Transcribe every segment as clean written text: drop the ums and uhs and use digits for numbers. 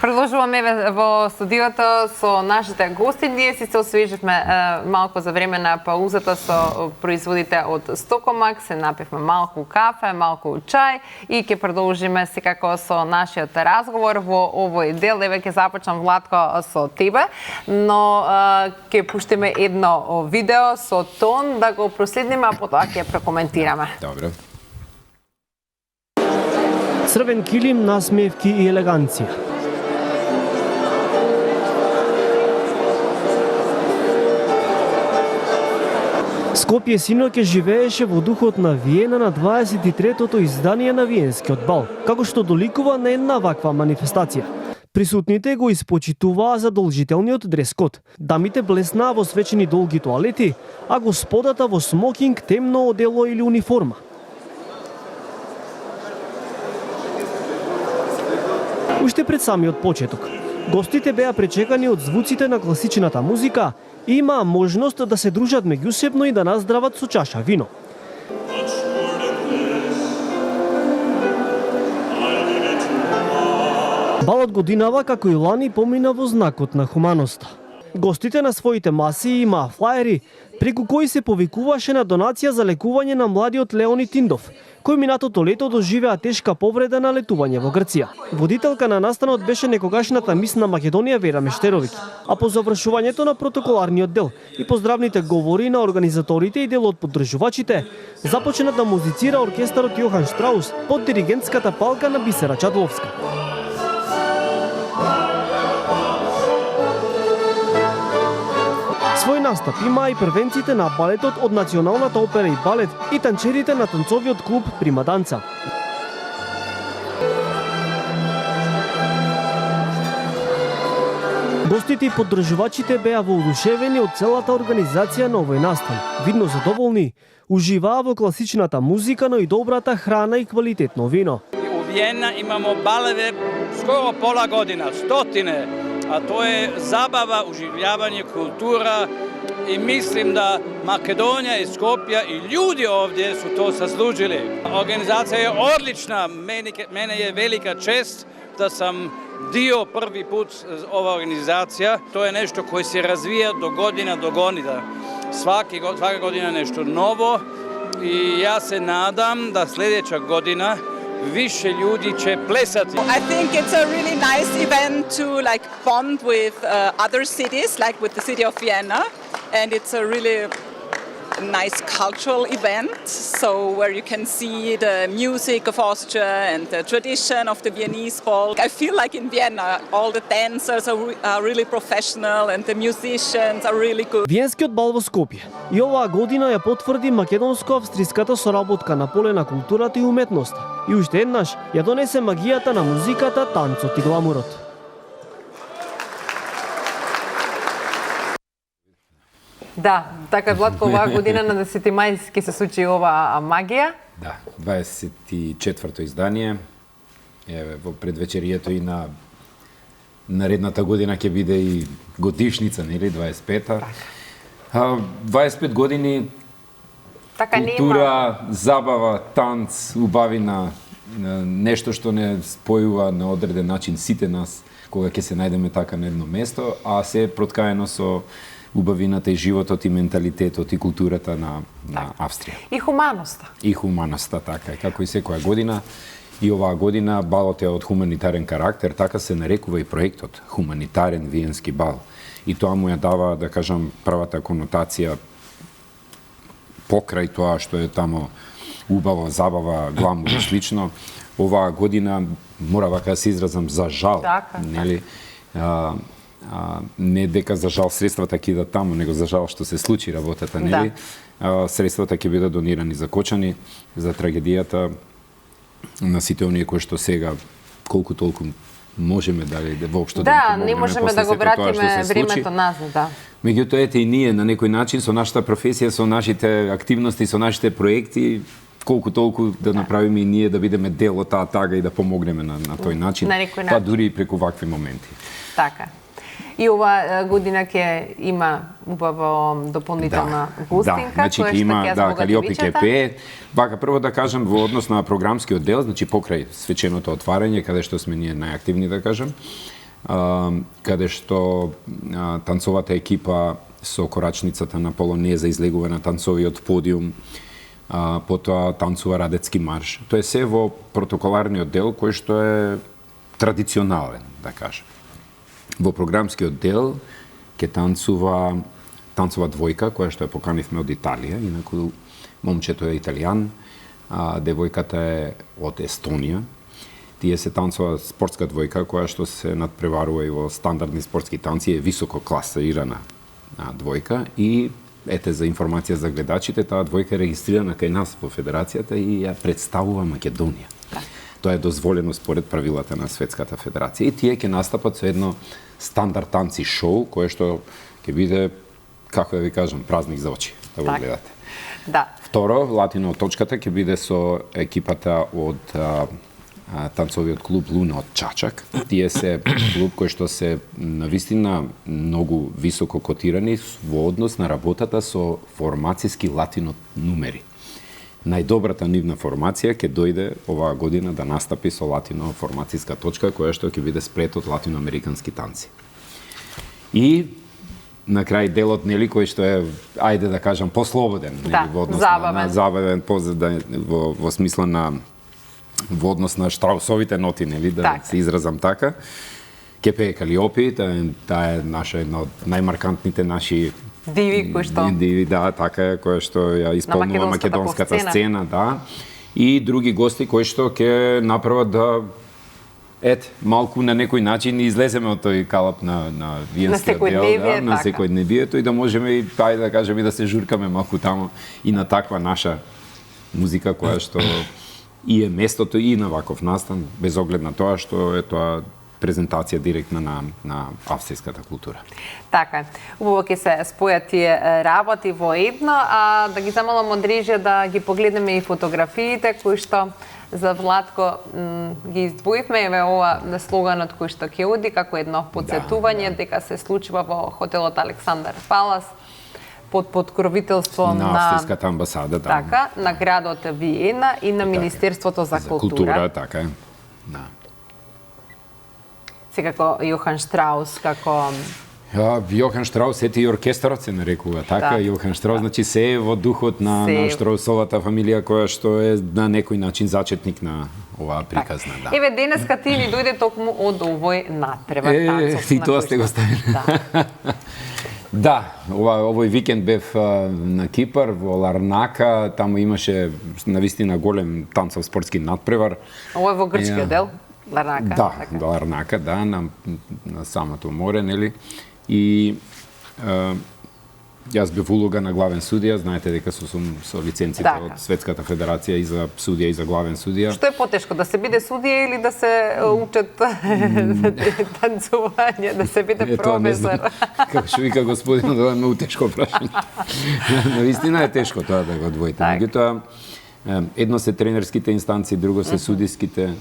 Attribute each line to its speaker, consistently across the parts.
Speaker 1: Продолжуваме во студиото со нашите гости. Ние си се освеживме малку за време на паузата со производите од Стокомак, се напивме малку кафе, малку чај и ќе продолжиме секако со нашиот разговор во овој дел. Еве ќе започнам, Владко, со тебе, но ќе пуштиме едно видео со тон да го проследиме, а потоа ќе прокоментираме.
Speaker 2: Добро.
Speaker 3: Црвен килим, насмевки и елеганција. Скопје синоќа живееше во духот на Виена на 23-тото издание на Виенскиот бал, како што доликува на една ваква манифестација. Присутните го испочитуваа задолжителниот дрес-код. Дамите блеснаа во свечени долги тоалети, а господата во смокинг, темно одело или униформа. Уште пред самиот почеток, гостите беа пречекани од звуците на класичната музика и имаа можност да се дружат меѓусебно и да наздрават со чаша вино. Балот годинава, како и лани, помина во знакот на хуманоста. Гостите на своите маси имаа флаери, преку кои се повикуваше на донација за лекување на младиот Леонид Тиндов, кој минатото лето доживеа тешка повреда на летување во Грција. Водителка на настанот беше некогашната мис на Македонија Вера Мештеровиќ, а по завршувањето на протоколарниот дел и поздравните говори на организаторите и дел од поддржувачите, започна да музицира оркестарот Јохан Штраус под диригентската палка на Бисера Чадловска. Свој настап има и првенците на балетот од Националната опера и балет и танчерите на танцовиот клуб Прима Данца. Гостите и поддржувачите беа воодушевени од целата организација на овој настан. Видно задоволни, уживаа во класичната музика, но и добрата храна и квалитетно вино.
Speaker 4: У Виена имамо балеве скоро пола година, стотине. А тоа е забава, уживljavање, култура и мислим да Македонија и Скопје и луѓе овде су то заслужили. Организација е одлична, мене е велика чест да сам дио први пут ова организација. Тоа е нешто кој се развија до година. Свака година нешто ново и јас се надам да следеќа година više ljudi će plesati.
Speaker 5: I think it's a really nice event to bond with other cities, like with the city of Vienna, and it's a really nice cultural event, so where you can see the music of Austria and the tradition of the Viennese folk. I feel like in Vienna all the dancers are really professional and the musicians are really good.
Speaker 3: Виенскиот бал во Скопје и оваа година ја потврди македонско-австриската соработка на поле на културата и уметноста. И уште еднаш ја донесе магијата на музиката, танцот и гламурот.
Speaker 1: Да, така Владко, оваа година на 10 мај ќе се случи оваа магија.
Speaker 2: Да, 24-то издание. Еве во предвечерието и на наредната година ќе биде и годишница, нели, 25-та. 25 години култура, забава, танц, убавина, нешто што не спојува на одреден начин сите нас кога ќе се најдеме така на едно место, а се проткаено со убавината и животот и менталитетот и културата на Австрија.
Speaker 1: И хуманоста.
Speaker 2: И хуманоста, така е, како и секоја година. И оваа година балот е од хуманитарен карактер, така се нарекува и проектот, хуманитарен виенски бал. И тоа му ја дава, да кажам, правата конотација покрај тоа што е тамо убава, забава, гламур и слично. Оваа година, мора вака да се изразам, за жал, нели, не дека за жал средствата ќе идат таму, него за жал што се случи работата, нели? Средствата ќе бидат донирани за Кочани, за трагедијата на сите оние кои што сега колку толку можеме дали воопшто
Speaker 1: да не можеме да го вратиме времето назад, да.
Speaker 2: Меѓутоа ете и ние на некој начин со нашата професија, со нашите активности, со нашите проекти колку толку да направиме и ние да бидеме дел од таа тага и да помогнеме на тој начин, па дури и преку вакви моменти.
Speaker 1: Така. И ова година ќе има убаво дополнителна гостинка,
Speaker 2: значи ќе има Калиопи ќе пее. Вака прво да кажам во однос на програмскиот дел, значи покрај свеченото отварање каде што сме ние најактивни да кажам, каде што танцовата екипа со корачницата на полонеза излегува на танцовиот подиум, потоа танцува Радецки марш. Тоа е се во протоколарниот дел кој што е традиционален, да кажем. Во програмскиот дел ќе танцува двојка, која што ја поканивме од Италија, инаку момчето е италијан, девојката е од Естонија. Тие се танцува спортска двојка, која што се надпреварува и во стандардни спортски танци, е високо класирана двојка и ете за информација за гледачите, таа двојка е регистрирана кај нас во Федерацијата и ја представува Македонија. Тоа е дозволено според правилата на Светската федерација. И тие ќе настапат со едно стандард танци шоу, кое што ќе биде, како да ви кажам, празник за очи, да го гледате.
Speaker 1: Да.
Speaker 2: Второ, латино точката ќе биде со екипата од танцовиот клуб Луна од Чачак. Тие се клуб кој што се навистина многу високо котирани во однос на работата со формацијски латино нумери. Најдобрата нивна формација ќе дојде оваа година да настапи со латино формацијска точка, која што ќе биде спрет од латиноамерикански танци. И на крај делот, нели, кој што е, ајде да кажам, послободен, нели, во однос на забавен, во смисла на во однос на штраусовите ноти, нели, да се изразам така. Ќе пее Калиопи, таа е наша една од најмаркантните наши
Speaker 1: диви кои што
Speaker 2: да, така е, која што ја исполнува македонската сцена, да. И други гости кои што ќе направат да малку на некој начин излеземе од тој калап на виенскиот дел, на секојдневието и да можеме и да кажеме и да се журкаме малку таму и на таква наша музика која што и е местото и на ваков настан, без оглед на тоа што е тоа презентација директна на австријската култура.
Speaker 1: Така е. Убаво ќе се спојат тие работи во едно, а да ги замолам од режија да ги погледнеме и фотографиите кои што за Владко ги издвоивме, еве ова слоганот кој што ќе оди како едно потсетување дека се случува во хотелот Александар Палас под покровителство на
Speaker 2: австријската амбасада, да.
Speaker 1: Така, на градот Виена и на Министерството за култура.
Speaker 2: Така е. Да.
Speaker 1: Секако Јохан Штраус, како
Speaker 2: Јохан Штраус, ети и оркестарот се нарекува, така? Јохан Штраус, значи се е во духот на Штраусовата фамилија која што е на некој начин зачетник на оваа приказна, да.
Speaker 1: Еве денеска ти ни дојде токму од овој надпревар танцов.
Speaker 2: И тоа сте го ставили. Да, овој викенд бев на Кипар, во Ларнака, таму имаше навистина голем танцов спортски надпревар.
Speaker 1: Ово е во грчкиот дел? Ларнака?
Speaker 2: Да, до Ларнака, да, на самото море, нели? И јас бев улога на главен судија, знаете дека сум со лиценците од Светската федерација и за судија и за главен судија.
Speaker 1: Што е потешко, да се биде судија или да се учат танцување, да се биде професор?
Speaker 2: Како што вика господинот, тоа е многу тешко прашање. Навистина е тешко тоа да го одвоите. Меѓутоа, едно се тренерските инстанции, друго се судиските,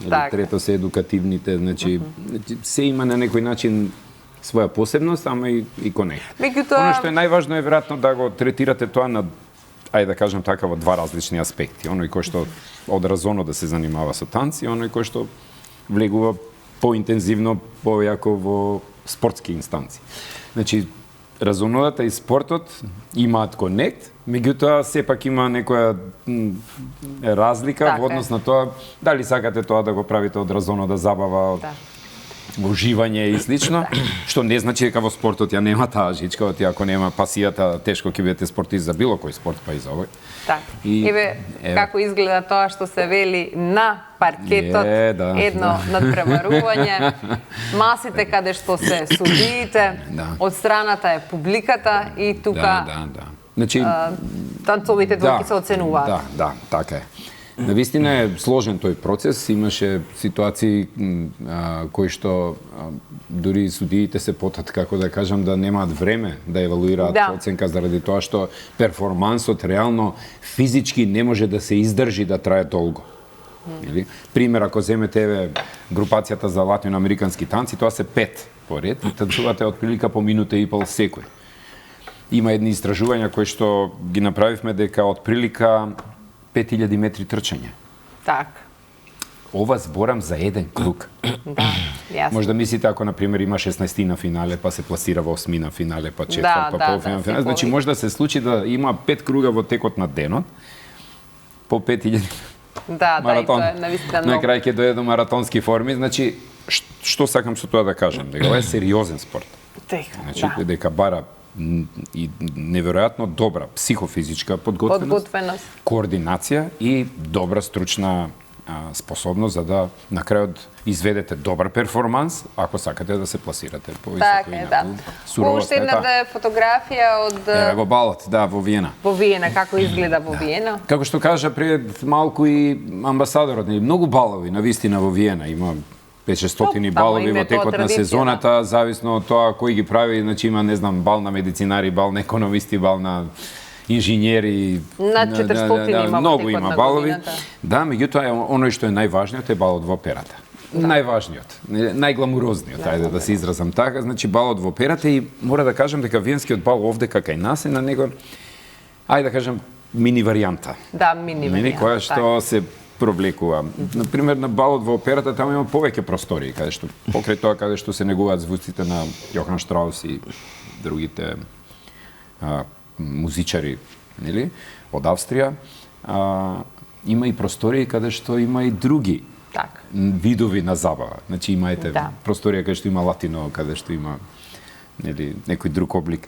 Speaker 2: трето се едукативните, значи се има на некој начин своја посебност, ама и конек. Оно што е најважно е веројатно да го третирате тоа на, ајде да кажам така, во два различни аспекти. Оној кој што одразоно да се занимава со танци, оној кој што влегува поинтензивно, појако во спортски инстанции. Значи, разумната и спортот имаат конект, меѓутоа сепак има некоја разлика во однос на тоа дали сакате тоа да го правите одразоно, да забава, уживање и слично, што не значи дека во спортот ја нема таа жичка, ако нема пасијата, тешко ќе бидете спортист за било кој спорт, па и за овој.
Speaker 1: Еве како изгледа тоа што се вели на паркетот, едно надпреварување, масите каде што се судиите, од страната е публиката и тука танцовите двојки се оценуваат.
Speaker 2: Да, така е. Навистина е сложен тој процес, имаше ситуации кои што дури судиите се потат, како да кажам, да немаат време да евалуираат оценка заради тоа што перформансот реално физички не може да се издржи да трае долго. Пример, ако земете групацијата за латиноамерикански танци, тоа се 5 поред и танцувате отприлика по минута и пол секој. Има едни истражувања кои што ги направивме дека отприлика 5000 метри трчање. ова зборам за еден круг.
Speaker 1: Да, јасно.
Speaker 2: Може да мислите ако на пример има 16 на финале, па се пласира во 8 на финале, па четврт,
Speaker 1: Да,
Speaker 2: па
Speaker 1: да,
Speaker 2: полуфинал,
Speaker 1: да,
Speaker 2: финал. Значи
Speaker 1: повеќе.
Speaker 2: може да се случи да има 5 круга во текот на денот, по 5000
Speaker 1: Да,
Speaker 2: маратон.
Speaker 1: да, и тоа е навистина
Speaker 2: На
Speaker 1: многу.
Speaker 2: крај ќе дојде до маратонски форми, значи што сакам со тоа да кажам? Дека ова е сериозен спорт.
Speaker 1: Дека,
Speaker 2: Значи
Speaker 1: да.
Speaker 2: дека бара и неверојатно добра психофизичка подготвеност, координација и добра стручна способност за да на крајот изведете добар перформанс ако сакате да се пласирате по
Speaker 1: Така е, да. Уште една да е фотографија од
Speaker 2: Еве во балот, да, во Виена.
Speaker 1: во Виена, како изгледа во Виена.
Speaker 2: Како што кажа пред малку и амбасадорот, многу балови на вистина во Виена, има 500
Speaker 1: Тамо
Speaker 2: балови
Speaker 1: има
Speaker 2: во текот
Speaker 1: тоа
Speaker 2: на
Speaker 1: традиција,
Speaker 2: сезоната, зависно од тоа кој ги прави, значи има, не знам, бал на медицинари, бал на економисти, бал на инженери.
Speaker 1: Над 400 има во
Speaker 2: многу
Speaker 1: текот
Speaker 2: има
Speaker 1: на
Speaker 2: балови.
Speaker 1: годината.
Speaker 2: Да, меѓутоа оној што е најважниот е балот во операта. Најважниот, најгламурозниот, ајде да се изразам така, значи балот во операта и мора да кажам дека виенскиот бал овде кај нас е на него, ајде да кажам, мини варијанта.
Speaker 1: Да, мини варијанта.
Speaker 2: Која што се провлекува. Например, на балот во операта таму има повеќе простории, каде што покрај тоа каде што се негуваат звуците на Јохан Штраус и другите музичари, нели, од Австрија, има и простории каде што има и други
Speaker 1: Така.
Speaker 2: видови на забава. Значи имаете
Speaker 1: Да.
Speaker 2: просторија каде што има латино, каде што има нели некој друг облик.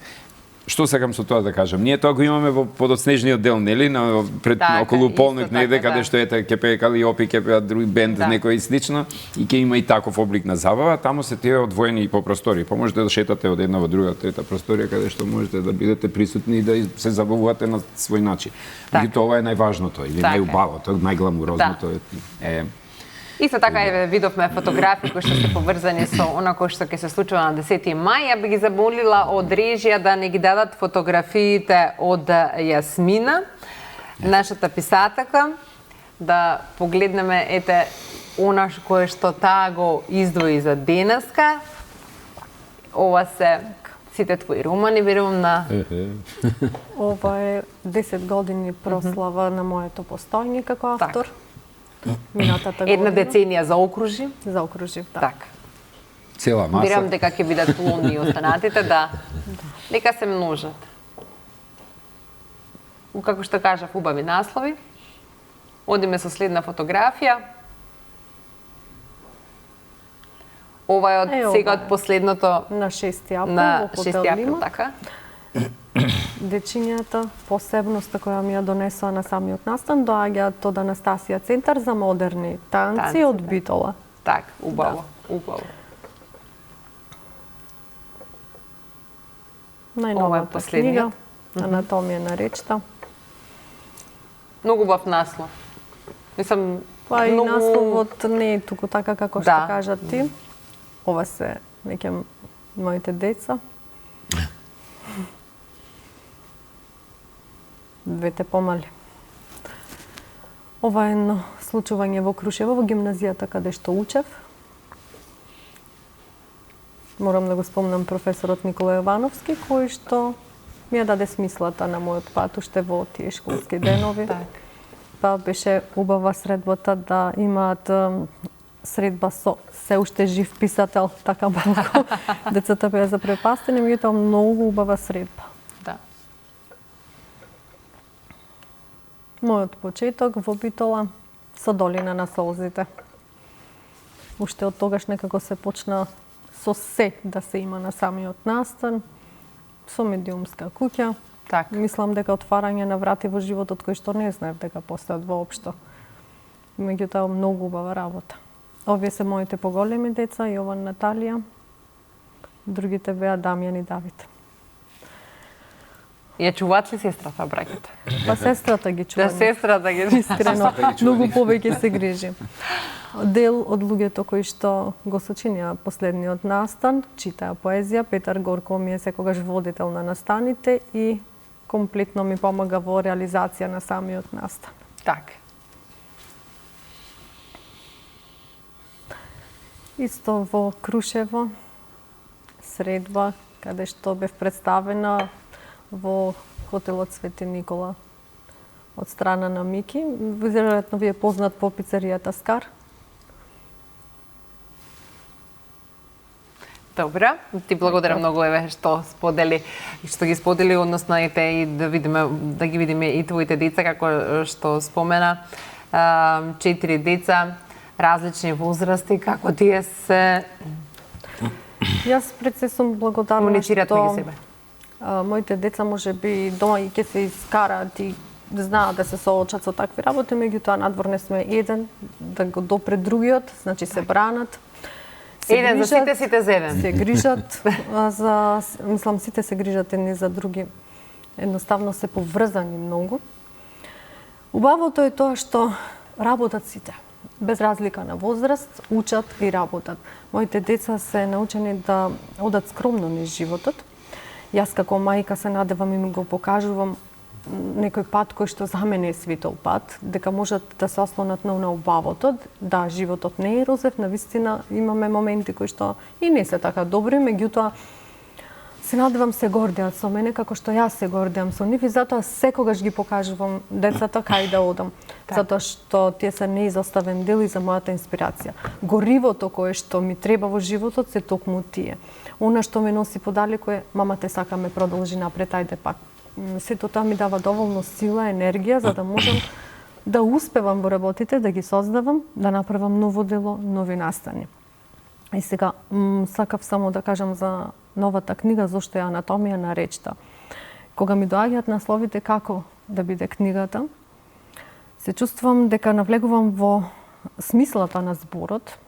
Speaker 2: Што сакам со тоа да кажам? Ние тоа го имаме во подоснежниот дел, нели, на пред
Speaker 1: Така,
Speaker 2: околу
Speaker 1: исто
Speaker 2: полнок
Speaker 1: така,
Speaker 2: негде
Speaker 1: да.
Speaker 2: каде што ете ќе пее Калиопи, ќе пеат други бенд,
Speaker 1: Да.
Speaker 2: некој слично и ќе има и таков облик на забава, таму се тие одвоени и по простории. Па можете да шетате од една во друга трета просторија каде што можете да бидете присутни и да се забавувате на свој начин.
Speaker 1: Така.
Speaker 2: Меѓутоа ова е најважното или
Speaker 1: Така е.
Speaker 2: најубавото, најгламурозното е
Speaker 1: Исто така еве видовме фотографии кои што се поврзани со она кој што ќе се случува на 10 мај. Ја би ги заболила од режија да не ги дадат фотографиите од Јасмина, нашата писателка, да погледнеме ете она кое што таа го издвои за денеска. Ова се сите твои романи, верувам на
Speaker 6: Ова е 10 години прослава на моето постојање како автор. Минатата
Speaker 1: една
Speaker 6: година.
Speaker 1: деценија заокружи.
Speaker 6: Заокружив, да.
Speaker 1: Така.
Speaker 2: цела маса.
Speaker 1: Верувам дека ќе бидат плодни и останатите, да. Нека се множат. Како што кажав, убави наслови. Одиме со следна фотографија. Ова е од
Speaker 6: Ова
Speaker 1: сега
Speaker 6: е.
Speaker 1: од последното
Speaker 6: На 6 април
Speaker 1: на
Speaker 6: во
Speaker 1: 6
Speaker 6: хотел
Speaker 1: април,
Speaker 6: Лима.
Speaker 1: така?
Speaker 6: Дечињата, посебноста која ми ја донесоа на самиот настан, доаѓаат од Анастасија Центар за модерни танци
Speaker 1: Танци,
Speaker 6: од
Speaker 1: да.
Speaker 6: Битола.
Speaker 1: Так, убаво, убаво. Ова е
Speaker 6: Најновата
Speaker 1: последниот.
Speaker 6: книга, Анатомија на речта.
Speaker 1: Многу убав наслов. Мислам,
Speaker 6: Па и
Speaker 1: многу...
Speaker 6: насловот не е туку така како
Speaker 1: Да.
Speaker 6: што кажа ти. Ова се веќе моите деца. Двете помали. Ова е едно случување во Крушево, во гимназијата каде што учев. Морам да го спомнам професорот Никола Јовановски, кој што ми ја даде смислата на мојот пат уште во тие школски денови.
Speaker 1: Так.
Speaker 6: Па беше убава средбата да имаат средба со се уште жив писател, така малку. Децата беа запрепастени, меѓутоа многу убава средба.
Speaker 1: Да.
Speaker 6: Мојот почеток во Битола со долина на солзите. Уште од тогаш некако се почна со се да се има на самиот настан, со медиумска куќа.
Speaker 1: Так.
Speaker 6: Мислам дека отварање на врати во животот кој што не знаев дека постојат воопшто. Меѓутоа многу убава работа. Овие се моите поголеми деца, Јован, Наталија. Другите беа Дамјан и Давид.
Speaker 1: Ја чуваат ли сестрата браќата?
Speaker 6: Па сестрата ги чува.
Speaker 1: Да, сестрата ги
Speaker 6: Искрено, многу повеќе се грижи. Дел од луѓето кои што го сочинија последниот настан, читаа поезија, Петар Горко ми е секогаш водител на настаните и комплетно ми помага во реализација на самиот настан.
Speaker 1: Так.
Speaker 6: Исто во Крушево, средба, каде што бев представена во хотелот Свети Никола од страна на Мики. Веројатно ви е познат по пицеријата Скар.
Speaker 1: Добра, ти благодарам многу еве што ги сподели односно и да ги видиме и твоите деца како што спомена. 4 деца, различни возрасти, како тие се
Speaker 6: Јас пред се сум благодарна
Speaker 1: комуницираат
Speaker 6: што
Speaker 1: меѓу себе.
Speaker 6: Моите деца може би дома и ќе се искараат и знаат да се соочат со такви работи, меѓутоа надвор не сме еден, да го допре другиот, значи се бранат.
Speaker 1: Еден за сите за еден.
Speaker 6: Се грижат мислам сите се грижат едни за други. Едноставно се поврзани многу. Убавото е тоа што работат сите. Без разлика на возраст, учат и работат. Моите деца се научени да одат скромно низ животот. Јас како мајка се надевам и ми го покажувам некој пат кој што за мене е светол пат, дека можат да се ослонат на убавото. Да, животот не е розев, навистина имаме моменти кои што и не се така добри, меѓутоа се надевам се гордеат со мене како што јас се гордеам со нив и затоа секогаш ги покажувам децата кај да одам. Затоа што тие се неизоставен дел и за мојата инспирација. Горивото кое што ми треба во животот се токму тие. Она што ме носи подалеку е мама те сака ме продолжи напред, ајде пак. Сето тоа ми дава доволно сила, енергија за да можам да успевам во работите, да ги создавам, да направам ново дело, нови настани. И сега сакав само да кажам за новата книга зошто е анатомија на речта. Кога ми доаѓаат насловите како да биде книгата, се чувствувам дека навлегувам во смислата на зборот,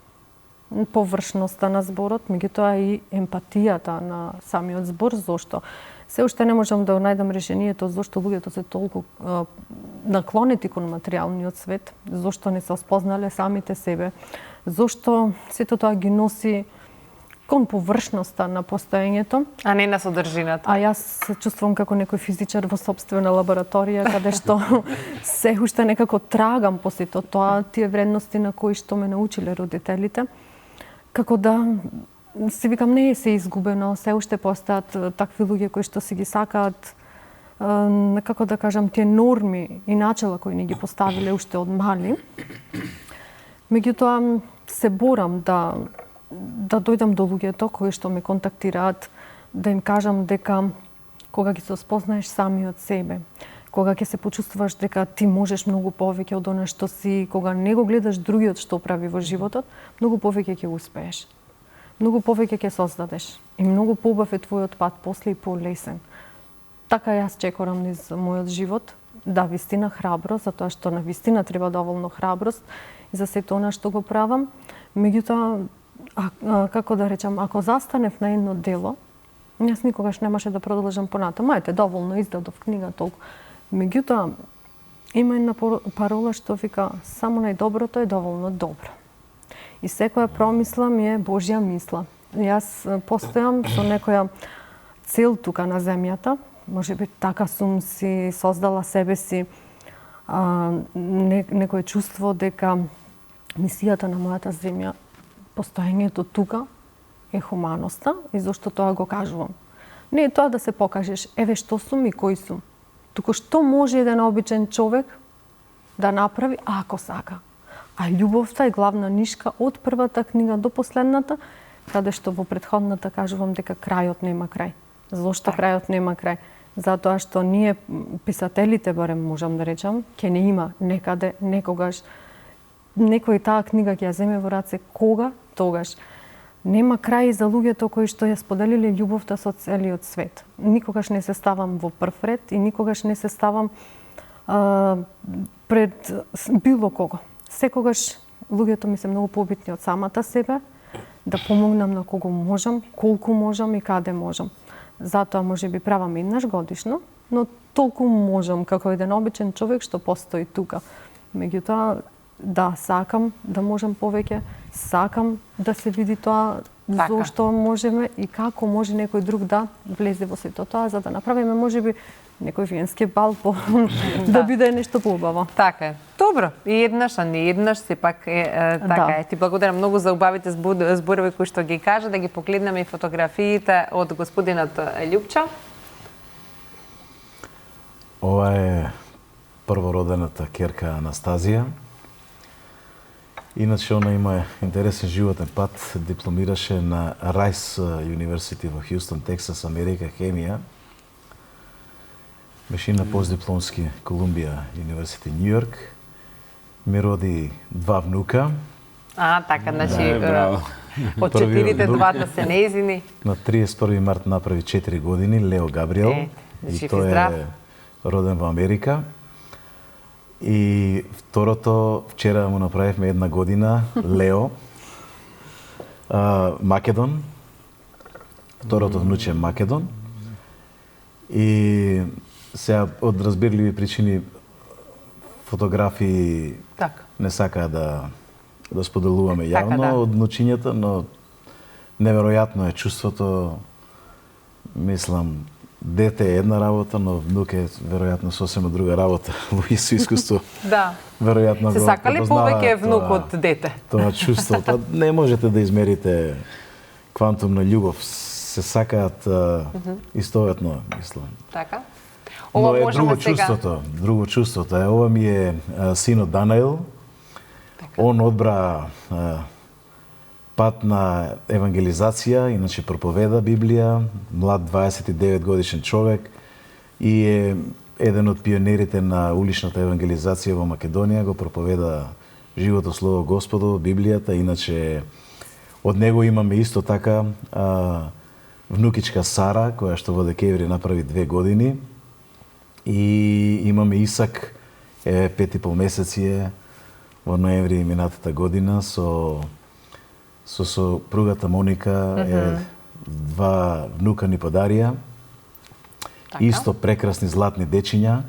Speaker 6: површноста на зборот, меѓутоа и емпатијата на самиот збор, зошто се уште не можам да најдам решението зошто луѓето се толку наклонети кон материјалниот свет, зошто не се спознале самите себе, зошто сето тоа ги носи кон површноста на постоењето,
Speaker 1: а не на содржината.
Speaker 6: А јас се чувствувам како некој физичар во сопствена лабораторија, каде што се уште некако трагам по сето тоа, тие вредности на кои што ме научиле родителите, како да си викам не е се изгубено, се уште постојат такви луѓе кои што си ги сакаат, како да кажам, тие норми и начела кои ни ги поставиле уште од мали. Меѓутоа се борам да дојдам до луѓето кои што ме контактираат, да им кажам дека кога ги се спознаеш сами од себе, кога ќе се почувствуваш дека ти можеш многу повеќе од она што си, кога не го гледаш другиот што прави во животот, многу повеќе ќе успееш. Многу повеќе ќе создадеш и многу поубав е твојот пат после и полесен. Така јас чекорам низ мојот живот, да вистина храбро, затоа што на вистина треба доволно храброст и за сето она што го правам. Меѓутоа, како да речам, ако застанев на едно дело, јас никогаш немаше да продолжам понатаму. Ајде, доволно издадов книга толку. Меѓутоа, има една парола што вика само најдоброто е доволно добро. И секоја промисла ми е Божја мисла. Јас постојам со некоја цел тука на земјата, може би така сум си создала себе си некое чувство дека мисијата на мојата земја, постоењето тука е хуманоста и зашто тоа го кажувам. Не е тоа да се покажеш, еве што сум и кој сум, туку што може еден обичен човек да направи ако сака. А љубовта е главна нишка од првата книга до последната, каде што во претходната кажувам дека крајот нема крај. Зошто крајот нема крај? Затоа што ние писателите, барем можам да речам, ќе не има некаде, некогаш, некој таа книга ќе ја земе во раце, кога, тогаш. Нема крај за луѓето кои што ја споделиле љубовта со целиот свет. Никогаш не се ставам во прв ред и никогаш не се ставам пред било кого. Секогаш луѓето ми се многу побитни од самата себе, да помогнам на кого можам, колку можам и каде можам. Затоа може би правам еднаш годишно, но толку можам како еден обичен човек што постои тука. Меѓутоа, да, сакам да можам повеќе, сакам да се види тоа зошто можеме и како може некој друг да влезе во сето тоа, за да направиме можеби некој виенски бал да биде нешто поубаво.
Speaker 1: Така е. Добро. И еднаш, а не еднаш, сепак е така е. Ти благодарам многу за убавите зборови кои што ги кажа, да ги погледнеме и фотографиите од господинот Љупчо.
Speaker 7: Ова е првородената ќерка Анастазија. Иначе она има интересен животен пат, дипломираше на Райс University во Хјустон, Тексас, Америка, хемија. Беше на постдипломски Колумбија University, Нью Йорк. Ми роди 2 внука.
Speaker 1: Така, значи,
Speaker 2: браво.
Speaker 1: од
Speaker 7: Првиот
Speaker 1: 4-те
Speaker 7: внук.
Speaker 1: 2 се неизини.
Speaker 7: На 31 март направи 4 години, Лео Габриел.
Speaker 1: жив
Speaker 7: И
Speaker 1: и
Speaker 7: тој
Speaker 1: здрав.
Speaker 7: е роден во Америка. И второто, вчера му направивме 1 година, Лео, Македон. Второто внуче е Македон. И сега, од разбирливи причини, фотографии
Speaker 1: Така.
Speaker 7: не сакаа да споделуваме
Speaker 1: Така,
Speaker 7: јавно
Speaker 1: да.
Speaker 7: од внучињата, но неверојатно е чувството. Мислам, дете е една работа, но внук е веројатно сосема друга работа. Во исто искуство.
Speaker 1: Да.
Speaker 7: Веројатно
Speaker 1: Се
Speaker 7: го
Speaker 1: сака ли
Speaker 7: препознава
Speaker 1: повеќе внук
Speaker 7: тоа-
Speaker 1: од дете?
Speaker 7: Тоа чувство, па не можете да измерите квантум на љубов. Се сакаат истоветно, мислам.
Speaker 1: Така.
Speaker 7: Но
Speaker 1: Ова
Speaker 7: е
Speaker 1: можеме
Speaker 7: друго
Speaker 1: сега...
Speaker 7: чувството. Друго чувството е. Ова ми е синот Данаил. Он одбра пат на евангелизација, иначе проповеда Библија, млад 29 годишен човек и е еден од пионерите на уличната евангелизација во Македонија, го проповеда живото слово Господово, Библијата, иначе од него имаме исто така внукичка Сара, која што во декември направи 2 години, и имаме Исак, 5,5 месеци е, во ноември минатата година со сопругата Моника, 2 внука ни подарија.
Speaker 1: Така.
Speaker 7: Исто прекрасни златни дечиња.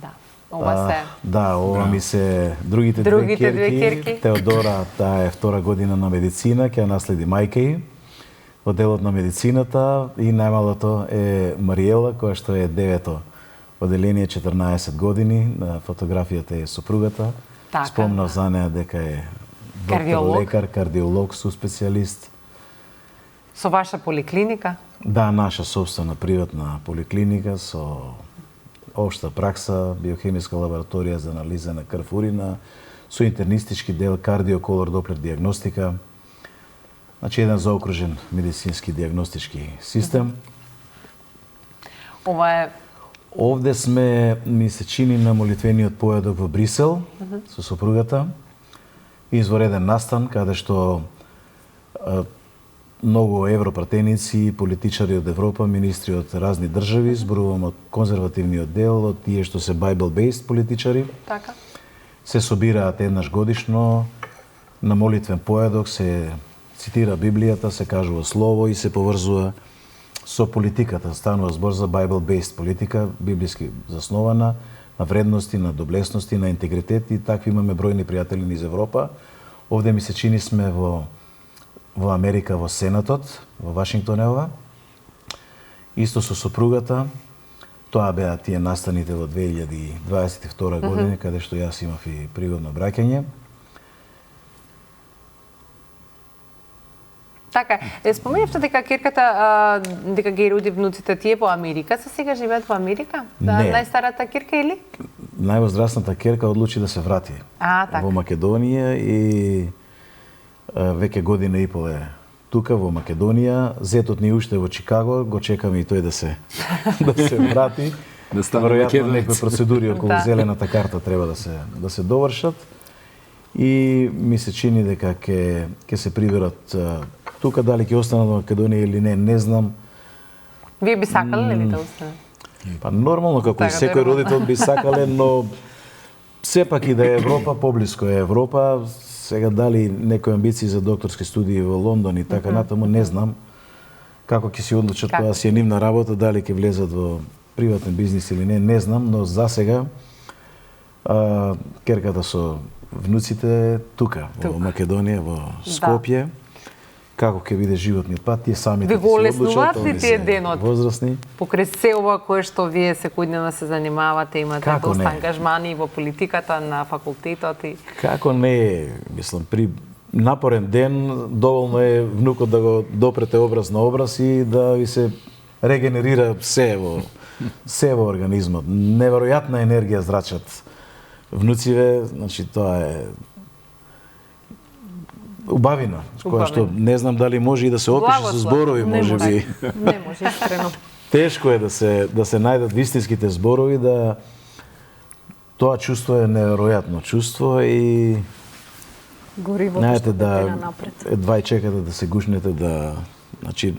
Speaker 1: Да. Ова се...
Speaker 7: Да, ова ми се другите
Speaker 1: Другите
Speaker 7: две
Speaker 1: две
Speaker 7: керки.
Speaker 1: керки.
Speaker 7: Теодора, таа е 2 година на медицина, ќе ја наследи мајка ѝ во делот на медицината, и најмалото е Мариела, која што е 9-то оделение, 14 години. На фотографијата е сопругата.
Speaker 1: Така.
Speaker 7: Спомнав за неа дека е доктор,
Speaker 1: Кардиолог.
Speaker 7: лекар, кардиолог, суспецијалист.
Speaker 1: Со ваша поликлиника?
Speaker 7: Да, наша собствена приватна поликлиника со општа пракса, биохемиска лабораторија за анализа на крв, урина, со интернистички дел, кардио, колор, доплер диагностика. Значи, еден заокружен медицински диагностички систем.
Speaker 1: Ова е...
Speaker 7: Овде сме, ми се чини, на молитвениот појадок во Брисел, со сопругата. Извореден настан, каде што многу европратеници, политичари од Европа, министри од разни држави, зборувам од конзервативниот дел, од тие што се Bible-based политичари,
Speaker 1: Така.
Speaker 7: се собираат еднаш годишно на молитвен појадок, се цитира Библијата, се кажува слово и се поврзува со политиката. Станува збор за Bible-based политика, библиски заснована, на вредности, на доблесности, на интегритет, и такви имаме бројни пријатели низ Европа. Овде ми се чини сме во Америка, во Сенатот, во Вашингтон е ова. Исто со сопругата. Тоа беа тие настаните во 2022 година, каде што јас имав и пригодно браќање.
Speaker 1: Така, споменавте дека керката, дека ги роди внуците тие во Америка, се сега живеат во Америка? Да,
Speaker 7: Не.
Speaker 1: најстарата керка или?
Speaker 7: Највозрасната керка одлучи да се врати
Speaker 1: Така.
Speaker 7: во Македонија и веќе година и пол е тука во Македонија. Зетот ни уште во Чикаго, го чекаме и тој да се врати.
Speaker 2: Да стане
Speaker 7: Веројатно
Speaker 2: македонец.
Speaker 7: некои процедури околу
Speaker 1: Да.
Speaker 7: зелената карта треба да се довршат. И ми се чини дека ќе се приберат тука, дали ќе останат во Македонија или не знам.
Speaker 1: Вие би сакале ли да остане?
Speaker 7: Па нормално, како и
Speaker 1: Така,
Speaker 7: секој
Speaker 1: нормално.
Speaker 7: родител би сакале, но сепак и да е Европа, поблиско е Европа. Сега дали некои амбиции за докторски студии во Лондон и така натаму, не знам како ќе се одлучат,
Speaker 1: Како?
Speaker 7: тоа си е нивна работа, дали ќе влезат во приватен бизнис или не знам, но за сега керката со внуците тука, во Македонија, во Скопје. Како ќе биде животниот пат, тие самите
Speaker 1: Ви го олеснуваат ли
Speaker 7: они
Speaker 1: тие
Speaker 7: се
Speaker 1: денот?
Speaker 7: Возрастни.
Speaker 1: Покрај се ова кое што вие секојдневно се занимавате, имате
Speaker 7: Како
Speaker 1: доста
Speaker 7: не?
Speaker 1: ангажмани во политиката, на факултетот и...
Speaker 7: Како не е, мислам, при напорен ден доволно е внукот да го допрете образ на образ и да ви се регенерира се во организмот. Неверојатна енергија зрачат внуциве, значи тоа е убавина, која што не знам дали може и да се опише со зборови, може би.
Speaker 6: Не може, искрено.
Speaker 7: Тешко е да се најдат вистинските зборови, да тоа чувство е неверојатно чувство и
Speaker 6: Горивото
Speaker 7: знаете
Speaker 6: што
Speaker 7: да
Speaker 6: тера напред.
Speaker 7: едва и чекате да се гушнете значи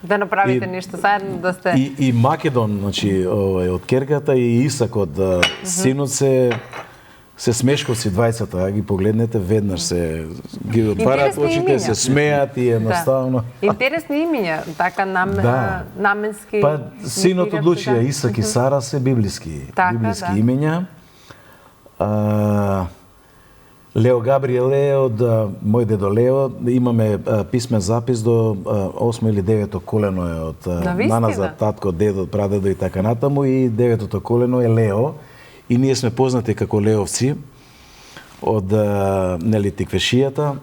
Speaker 1: Да направите нешто заедно, да сте...
Speaker 7: И Македон, значи, од керката и Исак од синот се смешковци двајцата, ги погледнете, веднаш се ги отварат очите, се смеат и едноставно.
Speaker 1: Интересни имиња, така наменски...
Speaker 7: Па синот одлучи, Исак и Сара се библиски имиња. Лео Габриел е од мој дедо Лео, имаме писмен запис до 8 или 9 колено е од наназад, татко, дедо, прадедо и така натаму, и 9-то колено е Лео. И ние сме познати како леовци од нели тиквешијата.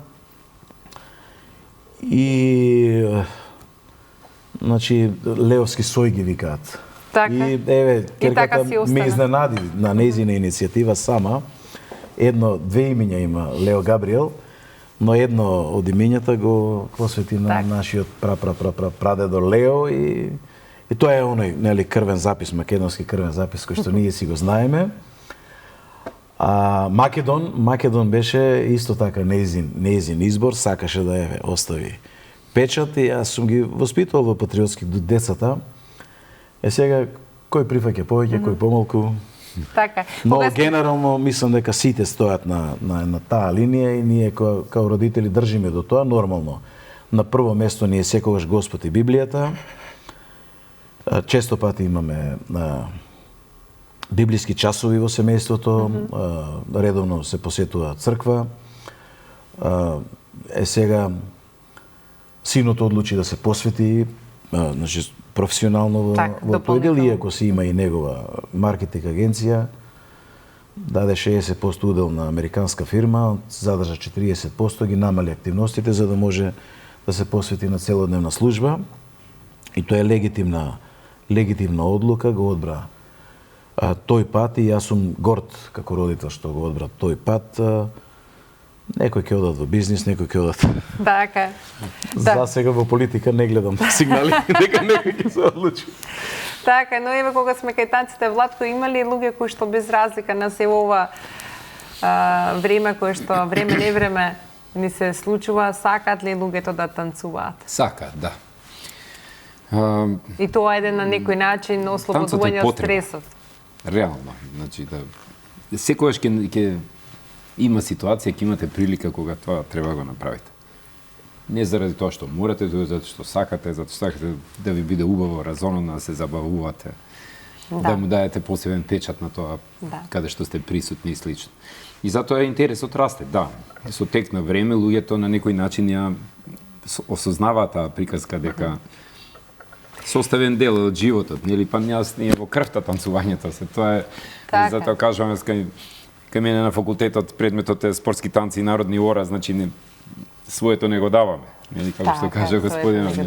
Speaker 7: И значи леовски сој ги викаат.
Speaker 1: Така.
Speaker 7: И еве керката ме изненади на нејзина иницијатива сама. Две имиња има Лео Габриел, но едно од имињата го посвети на нашиот прадедо Лео и тоа е оној нели крвен запис, македонски крвен запис кој што ние си го знаеме. Македон беше исто така нејзин избор, сакаше да ја остави печат и јас сум ги воспитувал во патриотски децата. Сега кој прифаќа повеќе, кој помалку.
Speaker 1: Така.
Speaker 7: Но генерално мислам дека сите стојат на таа линија и ние као родители држиме до тоа нормално. На прво место ни е секогаш Господ и Библијата. Често пати имаме библиски часови во семејството, редовно се посетува црква. Сега синот одлучи да се посвети, значи професионално во тој дел, иако си има и негова маркетинг агенција, даде 60% удел на американска фирма, задржа 40%, ги намали активностите за да може да се посвети на целодневна служба. И тоа е легитимна одлука, го одбра тој пат и јас сум горд како родител што го одбра тој пат. Некој ќе одат во бизнис, некој ќе одат.
Speaker 1: Така.
Speaker 7: За сега во политика не гледам сигнали дека некој ќе се одлучи.
Speaker 1: Така, но еве кога сме кај танците, Владко, има ли луѓе кои што без разлика на се ова време кој што време не време ни се случува, сакаат ли луѓето да танцуваат?
Speaker 2: Сакаат, да.
Speaker 1: И тоа е на некој начин ослободување од стресот.
Speaker 2: Реално, значи секогаш ќе има ситуација, ќе имате прилика кога тоа треба да го направите. Не заради тоа што морате, туку затоа што сакате, затоа што сакате да ви биде убаво, разонно, да се забавувате, да му даете посебен печат на тоа каде што сте присутни и слично. И затоа интересот расте, да. Со тек на време луѓето на некој начин ја осознаваат таа приказка дека составен дел од животот, нели, па јас не е во крвта танцувањето, тоа е, затоа кажуваме кај мене на факултетот предметот е спортски танци и народни ора, значи своето не го даваме. Нели, како што каже господинот,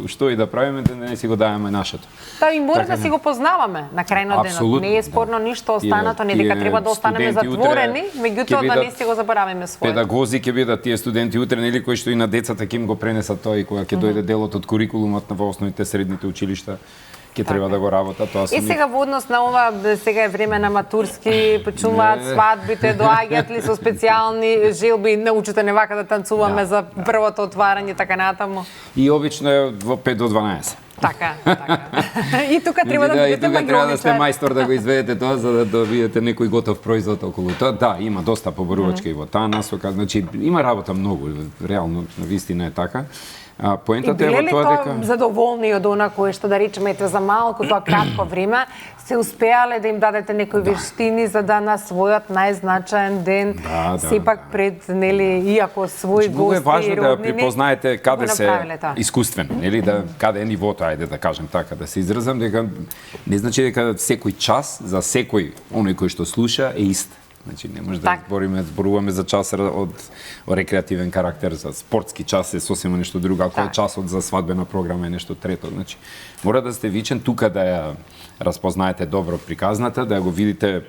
Speaker 2: што и да правиме, да не си го даваме нашето.
Speaker 1: Да, и мора да си го познаваме на крај на денот. Не е спорно ништо останато, не дека треба да останеме затворени, меѓутоа да не си го заборавиме своето.
Speaker 2: Педагози ќе бидат тие студенти утре, нели, кои што и на децата ќе им го пренесат тоа и кога ќе дојде делот од курикулумот на основните средните училишта. Ќе треба да го работат тоа.
Speaker 1: И сега во однос на ова, сега е време на матурски, почнуваат свадбите, доаѓаат ли со специјални желби, научите не вака да танцуваме за првото отварање, така натаму.
Speaker 2: И обично е во 5 до 12.
Speaker 1: Така. И тука треба да бидете
Speaker 2: магионичар. И тука треба да сте мајстор да го изведете тоа за да добиете некој готов производ околу тоа. Да, има доста поборувачка и во таа насока, значи има работа многу, реално, навистина е така. Поентата е во тоа дека
Speaker 1: задоволни од она кое што да речеме ете за малку тоа кратко време се успеале да им дадете некои вештини за да на својот најзначаен ден сепак пред нели иако свој гости.
Speaker 2: Многу е важно да припознаете каде се искуствено, нели да каде е нивото, ајде да кажем така, да се изразам дека не значи дека секој час за секој оној кој што слуша е ист. Значи не може да зборуваме за час од рекреативен карактер, за спортски час е сосема нешто друго, ако е часот за свадбена програма е нешто трето. Значи мора да сте вичен тука да ја разпознаете добро приказната, да го видите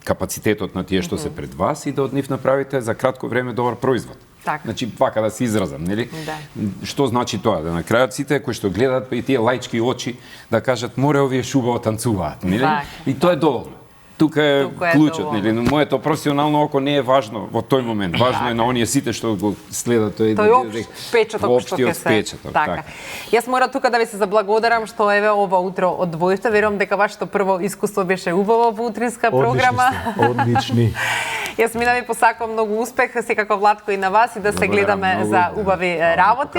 Speaker 2: капацитетот на тие што се пред вас и да од нив направите за кратко време добар производ.
Speaker 1: Така.
Speaker 2: Значи, вака да се изразам, нели?
Speaker 1: Да.
Speaker 2: Што значи тоа? Да на крајот сите кои што гледаат па и тие лаички очи да кажат море овие шубаво танцуваат, нели?
Speaker 1: Така.
Speaker 2: И тоа е доволно. Тука е клучот,
Speaker 1: доволно.
Speaker 2: нели? Но моето професионално око не е важно во тој момент. Важно е на оние сите што го следат тој
Speaker 1: печаток што ќе се
Speaker 2: печаток, така.
Speaker 1: Јас мора тука да ви се заблагодарам што еве ова утро одвоивте. Верувам дека вашето прво искуство беше убаво во утринска програма.
Speaker 7: Одлични.
Speaker 1: Јас ми да ви посакувам многу успех, секако Владко и на вас и да се гледаме за убави работи.